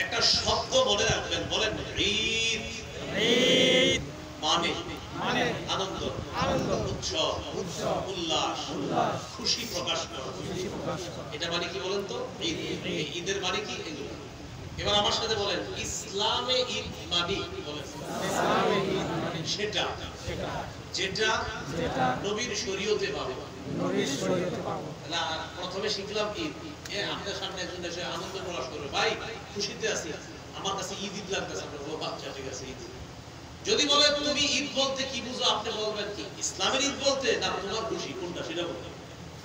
একটা শব্দ মনে রাখবেন, বলেন ঈদ। ঈদ মানে মানে আনন্দ, আনন্দ, উৎসব, উৎসব, উল্লাস, উল্লাস, খুশি প্রকাশ করা। খুশি প্রকাশ করা। এটা মানে কি বলেন তো? ঈদ। এই ঈদের মানে কি এগুলো? এবার আমার সাথে বলেন, ইসলামে ঈদ মানে বলেন ইসলামে ঈদ মানে সেটা সেটা যেটা যেটা নবীর শরীয়তে পাবে নবীর শরীয়তে পাবো। না। প্রথমে শিখলাম ঈদ, আপনার সামনে একজন এসে আনন্দ প্রকাশ করবে, ভাই খুশিতে আছি, আমার কাছে ঈদ ঈদ লাগতেছে, আপনার ও বাচ্চা ঠিক আছে ঈদ। যদি বলে তুমি ঈদ বলতে কি বুঝো, আপনি বলবেন কি ইসলামের ঈদ বলতে, না তোমার খুশি কোনটা সেটা বলবেন।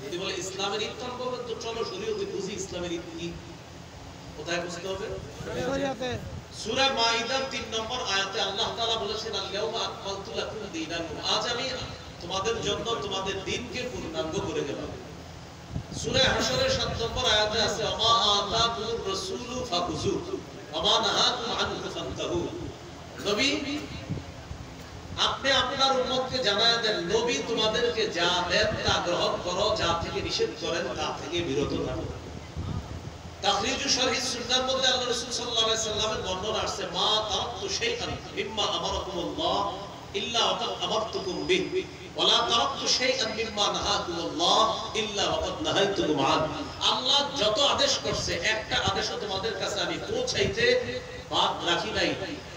যদি বলে ইসলামের ঈদ, তখন বলবেন তো চলো শরীয়তে বুঝি ইসলামের ঈদ কি। কোথায় বুঝতে হবে? শরীয়তে। সূরা মাইদার ৩ নম্বর আয়াতে আল্লাহ তাআলা বলেছেন, আল-ইয়াউমা আকমালতু লাকুম দীনাকুম, আজ আমি তোমাদের জন্য তোমাদের দ্বীনকে পূর্ণাঙ্গ করে দিলাম। সূরা হাশরের ৭ নম্বর আয়াতে আছে, আমা আতাকুর রাসূলু ফাখুযু ওয়া নাহাকুম আনহু ফান্তাহু। নবী আপনি আপনার উম্মতকে জানায় দেন, নবী তোমাদেরকে যা দেন তা গ্রহণ করো, যা থেকে নিষেধ করেন তা থেকে বিরত থাকো। তাখরিজুস শরীহ সুন্নাহর মধ্যে আল্লাহ রাসূল সাল্লাল্লাহু আলাইহি সাল্লামের বর্ণনা আসছে, মা তারাকতু শাইআন মিম্মা আমারাকুমুল্লাহ ইল্লা ওয়া কাদ আমারতুকুম বিহি ওয়া লা তারাকতু শাইআন মিম্মা নাহাকুমুল্লাহ ইল্লা ওয়া কাদ নাহাইতুকুম আন। আল্লাহ যত আদেশ করছে একটা আদেশও তোমাদের কাছে আমি পৌঁছাইতে বাদ রাখি নাই।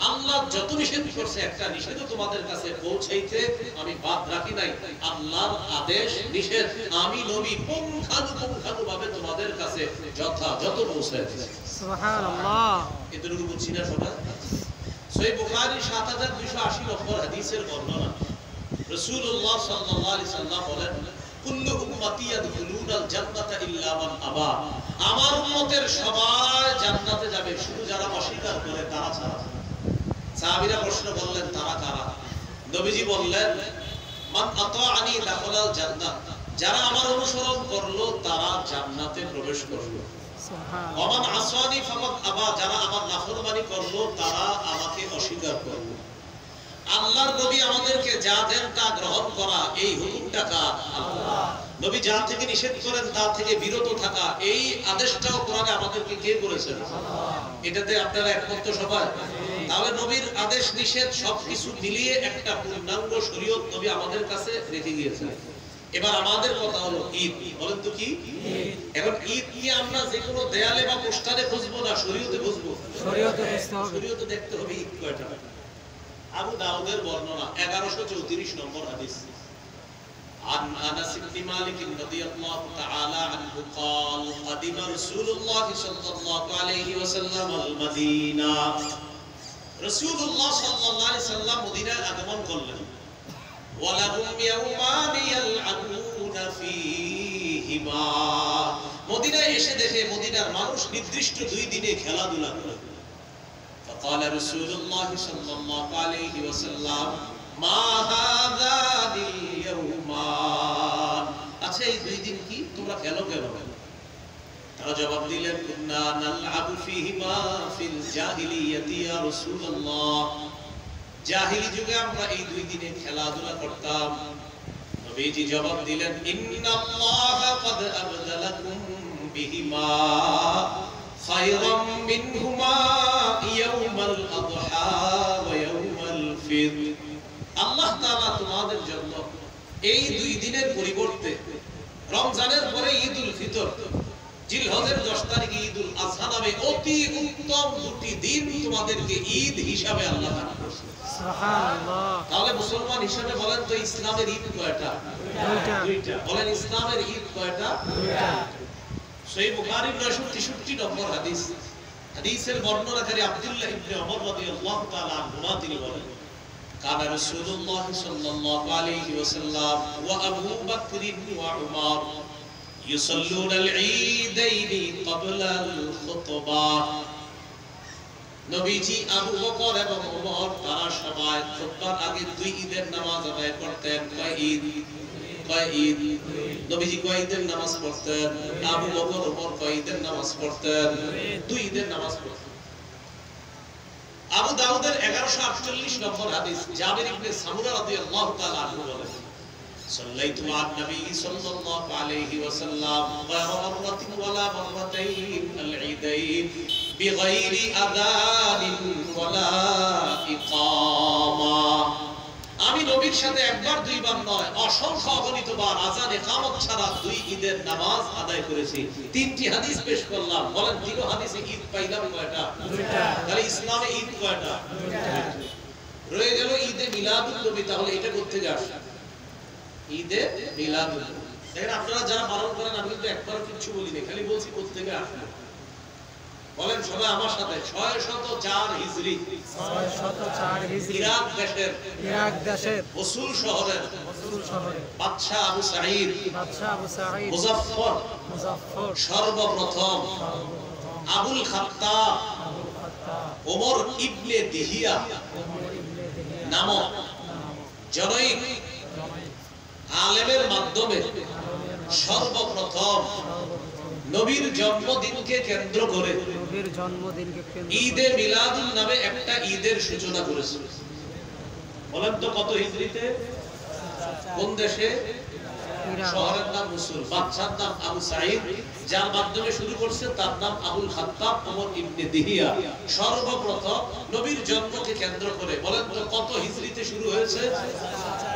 আল্লাহ যত নিষেধ করছে একটা নিষেধও তোমাদের কাছে পৌঁছাইতে আমি বাদ রাখি নাই। আল্লাহর আদেশ নিষেধ আমি নবী পুঙ্খানুপুঙ্খানুভাবে তোমাদের কাছে যথাযথ পৌঁছায় দিয়েছি। সুবহানাল্লাহ। এতটুকু বুঝছি না সবাই? সহিহ বুখারী ৭২৮০ নম্বর হাদিসের বর্ণনা, রাসূলুল্লাহ সাল্লাল্লাহু আলাইহি সাল্লাম বলেন, কুল্লু উম্মতি ইয়াদখুলুনাল জান্নাতা ইল্লা মান আবা। আমার উম্মতের সবাই জান্নাতে যাবে, শুধু যারা অস্বীকার করে তারা ছাড়া। সাহাবীরা প্রশ্ন করলেন, তারা কারা? নবীজি বললেন, মান আতাআনি দাখালাল জান্নাত, যারা আমার অনুসরণ করলো তারা জান্নাতে প্রবেশ করলো। সুবহানাল্লাহ। ওয়া মান আসানি ফাকাদ আবা, যারা আমার নাফরমানি করলো তারা আমাকে অস্বীকার করলো। আল্লাহর নবী আমাদেরকে যা দেন তা গ্রহণ করা, এই হুকুমটা কার? আল্লাহ। নবী যা থেকে নিষেধ করেন তা থেকে বিরত থাকা, এই আদেশটাও কোরআনে আমাদেরকে কে করেছেন? আল্লাহ। এটাতে আপনারা একমত তো সবাই? তাহলে নবীর আদেশ নিষেধ সবকিছু মিলিয়ে একটা পূর্ণাঙ্গ শরীয়ত নবী আমাদের কাছে রেখে গিয়েছেন। এবার আমাদের কথা হলো ঈদ। বলেন তো কি? এখন ঈদ কি আমরা যে কোনো দেয়ালে বা পোস্টারে খুঁজবো না শরীয়তে খুঁজবো? শরীয়তে বুঝতে হবে। শরীয়তে দেখতে হবে ঈদ কয়টা। আবু দাউদের বর্ণনা 1134 নম্বর হাদিস, عن انس بن مالك رضي الله تعالى عنه قال قدم رسول الله صلى الله عليه وسلم المدينه। রাসূলুল্লাহ সাল্লাল্লাহু আলাইহি সাল্লাম মদিনায় আগমন করলেন। ওয়ালাহুম ইয়াউমান ইয়ালআবুনা ফীহিমা, মদিনায় এসে দেখে মদিনার মানুষ নির্দিষ্ট 2 দিনে খেলাধুলা করে। فقال رسول الله صلى الله عليه وسلم ما هذان اليومان, আচ্ছা এই 2 দিন কি তোমরা খেলো কেন? তারা জবাব দিলেন, কুন্না নালআবু ফীহিমা ফিল জাহিলিয়াতি ইয়া রাসূলুল্লাহ, জাহিলি যুগে আমরা এই 2 দিনে খেলাধুলা করতাম। নবীজি জবাব দিলেন, ইন্নাল্লাহা ক্বাদ আবদালাকুম বিহিমা খায়রাম মিনহুমা ইয়াউমাল আযহা ওয়া ইয়াউমাল ফিতর। আল্লাহ তাআলা তোমাদের জন্য এই 2 দিনের পরিবর্তে রমজানের পরে ঈদুল ফিতর, জিলহজের 10 তারিখে ঈদুল আযহা নামে অতি উত্তম 2টি দিন তোমাদেরকে ঈদ হিসাবে আল্লাহ দান করেছেন। সুবহানাল্লাহ। তাহলে মুসলমান হিসেবে বলেন তো ইসলামের ঈদ কয়টা? দুইটা। বলেন ইসলামের ঈদ কয়টা? দুইটা। সহিহ বুখারীর 963 নম্বর হাদিস, হাদিসের বর্ণনাকারী আব্দুল্লাহ ইবনে ওমর রাদিয়াল্লাহু তাআলা আনহুমা তিনি বলেন, কানা রাসূলুল্লাহ সাল্লাল্লাহু আলাইহি ওয়াসাল্লাম ওয়া আবু বকর ওয়া উমর ইউসাল্লুনাল ঈদাইনি ক্বাবলাল খুতবাহ। নবীজি আবু বকর এবং ওমর তারা সবাই খুতবার আগে 2 ঈদের নামাজ আদায় করতেন। কয় ঈদ? কয় ঈদ? নবীজি কয় ঈদের নামাজ পড়তেন? আবু বকর ওমর কয় ঈদের নামাজ পড়তেন? 2 ঈদের নামাজ পড়তেন। আবু দাউদের 1148 নম্বর হাদিস, জাবির ইবনে সামুরা রাদিয়াল্লাহু তাআলা আনহু বলেন, সাল্লাইতু মা'আন নবী সাল্লাল্লাহু আলাইহি ওয়াসাল্লাম গায়রা মাররাতিন ওয়ালা মাররাতাইন আল-ঈদাইন বিগাইরি আযানিন ওয়ালা ইকামা। আমি নবীর সাথে একবার দুইবার নয় অসংখ্য অগণিতবার আযান ইকামত ছাড়া দুই ঈদের নামাজ আদায় করেছি। তিনটি হাদিস পেশ করলাম, বলেন তিন হাদিসে ঈদ পাইলাম কয়টা? দুইটা। তাহলে ইসলামে ঈদ কয়টা? দুইটা। রয়ে গেল ঈদে মিলাদুন নবী। তাহলে এটা কোথা থেকে আসে? ঈদে মিলাদুন নবী। দেখেন আপনারা যারা পালন করেন, আমি কিন্তু একবার কিছু বলিনি, খালি বলছি কোথা থেকে আসলো। বলেন সবাই আমার সাথে, 604 হিজরি, 604 হিজরি, ইরাক দেশের মসুল শহরের বাদশা আবু সাঈদ মুজাফফর সর্বপ্রথম আবুল খাত্তাব ওমর ইবনে দিহিয়া নামক জনৈক আলেমের মাধ্যমে সর্বপ্রথম নবীর জন্মদিনকে কেন্দ্র করে ঈদে মিলাদুন নামে একটা ঈদের সূচনা করেছিল। বলেন তো কত হিজরিতে? কোন দেশে? শহরের নাম মসুল, বাদশার নাম আবু সাঈদ, যার মাধ্যমে শুরু করছে তার নাম আবুল খাত্তাব ওমর ইবনে দিহিয়া। সর্বপ্রথম নবীর জন্মকে কেন্দ্র করে, বলেন তো কত হিজরিতে শুরু হয়েছে?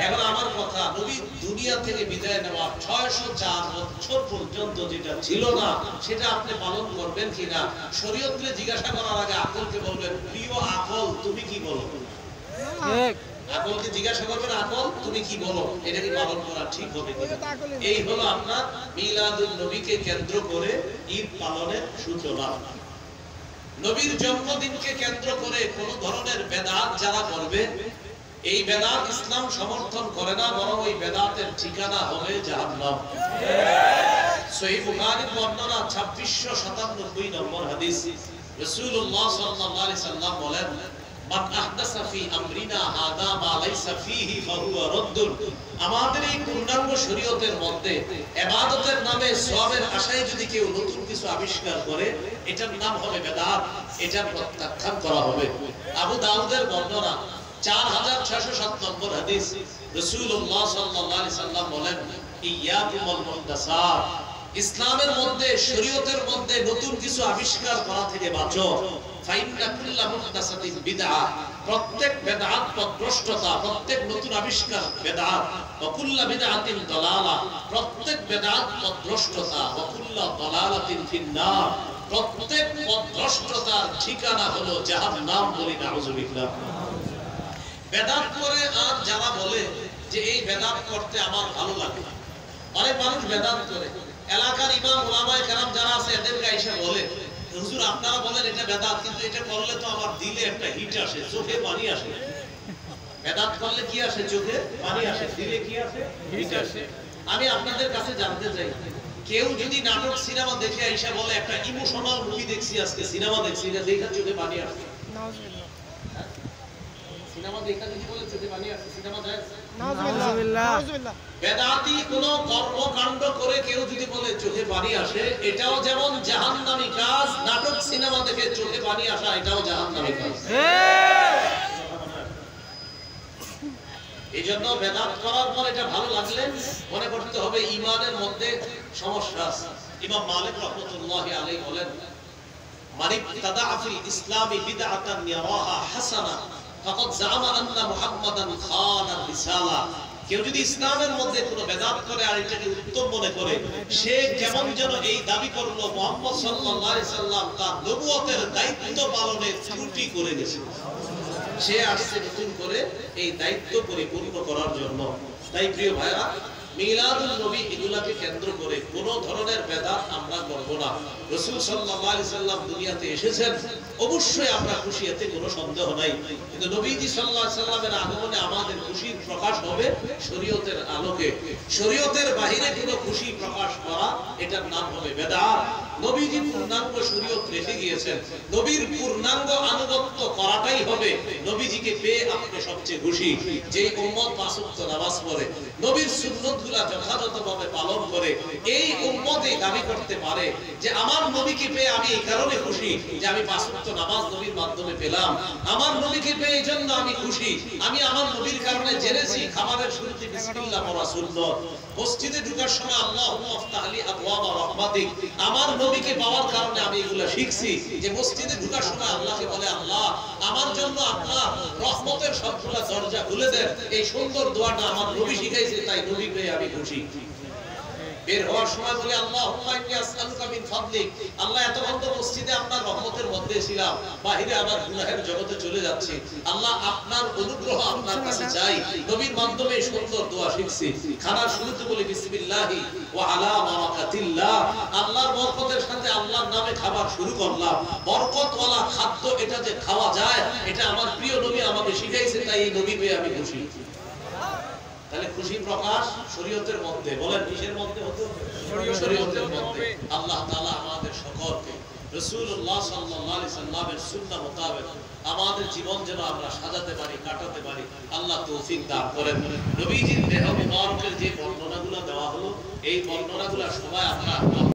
এখন আমার কথা, নবী দুনিয়া থেকে বিদায় নেওয়া 604 বছর পর্যন্ত যেটা ছিল না সেটা আপনি পালন করবেন কিনা? শরীয়তে জিজ্ঞাসা করার আগে আকলকে বলবেন, প্রিয় আকল তুমি কি বলো? ঠিক। আকলকে জিজ্ঞাসা করবেন, আকল তুমি কি বলো, এটা কি পালন করা ঠিক হবে কিনা? এই হলো আপনার মিলাদুন নবীকে কেন্দ্র করে ঈদ পালনের সূচনা। নবীর জন্মদিনকে কেন্দ্র করে কোন ধরনের বেদাত যারা করবে, এই বেদাত ইসলাম সমর্থন করে না, বরং ওই বেদাতের ঠিকানা হবে জাহান্নাম। সহিহ বুখারীর বর্ণনা 2697 নম্বর হাদিস, রাসূলুল্লাহ সাল্লাল্লাহু আলাইহি সাল্লাম বলেন, মান আহদাসা ফি আমরিনা হাদা মা লাইসা ফিহি ফাহুয়া রাদ্দুন। আমাদের এই পূর্ণাঙ্গ শরীয়তের মধ্যে ইবাদতের নামে সওয়াবের আশায় যদি কেউ নতুন কিছু আবিষ্কার করে, এটার নাম হবে বেদাত, এটা প্রত্যাখ্যান করা হবে। আবু দাউদের বর্ণনা 4607 নম্বর হাদিস, রাসূলুল্লাহ সাল্লাল্লাহু আলাইহি সাল্লাম বলেন, ইয়াকুমুল মুহদাসাত। ইসলামের মধ্যে শরীয়তের মধ্যে নতুন কিছু আবিষ্কার করা থেকে বাঁচো। ফাইন্না কুল্লা মুহদাসাতিন বিদআ। প্রত্যেক বিদআত পথভ্রষ্টতা, প্রত্যেক নতুন আবিষ্কার বিদআত। ওয়া কুল্লা বিদআতিন দালালা। প্রত্যেক বিদআত পথভ্রষ্টতা। ওয়া কুল্লা দালালাতিন ফিন্নার। প্রত্যেক পথভ্রষ্টতার ঠিকানা হলো জাহান্নাম। বলি নাউযুবিল্লাহ। বেদাত করে আর যারা বলে যে এই বেদাত করতে আমার ভালো লাগে, অনেক মানুষ বেদাত করে, এলাকার ইমাম ওলামায়ে কেরাম যারা আছে এদেরকে এসে বলে, হুজুর আপনারা বলেন এটা বেদাত, কিন্তু এটা করলে তো আমার দিলে একটা হিট আসে, চোখে পানি আসে। বেদাত করলে কি আসে? চোখে পানি আসে। দিলে কি আসে? হিট আসে। আমি আপনাদের কাছে জানতে চাই, কেউ যদি নাটক সিনেমা দেখে এসে বলে একটা ইমোশনাল মুভি দেখছি, আজকে সিনেমা দেখছি, এটা দেখে চোখে পানি আসে, সিনেমা দেখা যদি বলে চোখে পানি আসে, সিনেমা যায়? নাউযুবিল্লাহ। বেদাতি কোন কর্মকাণ্ড করে কেউ যদি বলে চোখে পানি আসে, এটাও যেমন জাহান্নামী কাজ। নাটক সিনেমা দেখে চোখে পানি আসা, এটাও জাহান্নামী কাজ। এইজন্য বেদাত করার পর এটা ভালো লাগলে মনে করতে হবে ঈমানের মধ্যে সমস্যা আছে। ইমাম মালিক রাহমাতুল্লাহি আলাইহি বলেন, মানিক তাদা ফিল ইসলামি বিদআতান ইয়ারাহা হাসানা ফাকাদ জাআমা আন্না মুহাম্মাদান খানা রিসালা। কেউ যদি ইসলামের মধ্যে কোনো বেদাত করে আর এটাকে উত্তম মনে করে, সে কেমন যেন এই দাবি করলো মুহাম্মদ সাল্লাল্লাহু আলাইহি সাল্লাম তার নবুয়তের দায়িত্ব পালনে ত্রুটি করে গেছে। সে আসছে নতুন করে এই দায়িত্ব পরিপূর্ণ করার জন্য। তাই প্রিয় ভাইরা, মিলাদুন নবী এগুলাকে কেন্দ্র করে কোন ধরনের বেদাত আমরা করব না। রাসূল সাল্লাল্লাহু আলাইহি সাল্লাম দুনিয়াতে এসেছেন, অবশ্যই আমরা খুশি, এতে কোনো সন্দেহ নাই। কিন্তু নবীজি সাল্লাল্লাহু আলাইহি সাল্লামের আগমনে আমাদের খুশির প্রকাশ হবে শরীয়তের আলোকে। শরীয়তের বাহিরে কোনো খুশি প্রকাশ করা, এটার নাম হবে বেদাত। নবীজি পূর্ণাঙ্গ শরীয়ত রেখে গিয়েছেন, নবীর পূর্ণাঙ্গ আনুগত্য করাটাই হবে নবীজিকে পেয়ে আপনি সবচেয়ে খুশি। যে উম্মত পাঁচ ওয়াক্ত নামাজ পড়ে, নবীর সুন্নতগুলো যথাযথভাবে পালন করে, এই উম্মতই দাবি করতে পারে যে আমার নবীকে পেয়ে আমি এই কারণে খুশি যে আমি পাঁচ ওয়াক্ত নামাজ নবীর মাধ্যমে পেলাম। আমার নবীকে পেয়ে এই জন্য আমি খুশি, আমি আমার নবীর কারণে জেনেছি খাবারের শুরুতে বিসমিল্লাহ পড়া সুন্নাত, মসজিদে ঢোকার সময় আল্লাহুম্মা আফতাহ লি আবওয়াবা রাহমাতিক, আমার নবীকে পাওয়ার কারণে আমি এগুলো শিখছি যে মসজিদে ঢোকার সময় আল্লাহকে বলে, আল্লাহ আমার জন্য আপনার রহমতের সবগুলা দরজা খুলে দেন। এই সুন্দর দোয়াটা আমার নবী শিখাইছে, তাই নবী পেয়ে আমি খুশি। বের হওয়ার সময় বলে, আল্লাহুম্মা ইন্নী আসআলুকা মিন ফাদলিক, আল্লাহ এতক্ষণ তো মসজিদে আপনার রহমতের মধ্যে ছিলাম, বাহিরে আবার গুনাহের জগতে চলে যাচ্ছি, আল্লাহ আপনার অনুগ্রহ আপনার কাছে চাই। নবীর মাধ্যমে সুন্দর দোয়া শিখছি। খানার শুরুতে বলি বিসমিল্লাহি ওয়া আলা বারাকাতিল্লাহ, আল্লাহর বরকতের সাথে আল্লাহর নামে খাবার শুরু করলাম। বরকতওয়ালা খাদ্য এটা যে খাওয়া যায়, এটা আমার প্রিয় নবী আমাকে শিখাইছে, তাই এই নবী পেয়ে আমি খুশি। তাহলে খুশি প্রকাশ শরীয়তের মধ্যে। বলেন কিসের মধ্যে হতে হবে? শরীয়তের মধ্যে। আল্লাহ তাআলা আমাদের সকলকে রাসূলুল্লাহ সাল্লাল্লাহু আলাইহি সাল্লামের সুন্নাহ মোতাবেক আমাদের জীবন যেন আমরা সাজাতে পারি, কাটাতে পারি, আল্লাহ তৌফিক দান করেন। নবীজির দেহ মুবারকের যে বর্ণনাগুলো দেওয়া হলো, এই বর্ণনাগুলো সবাই আমরা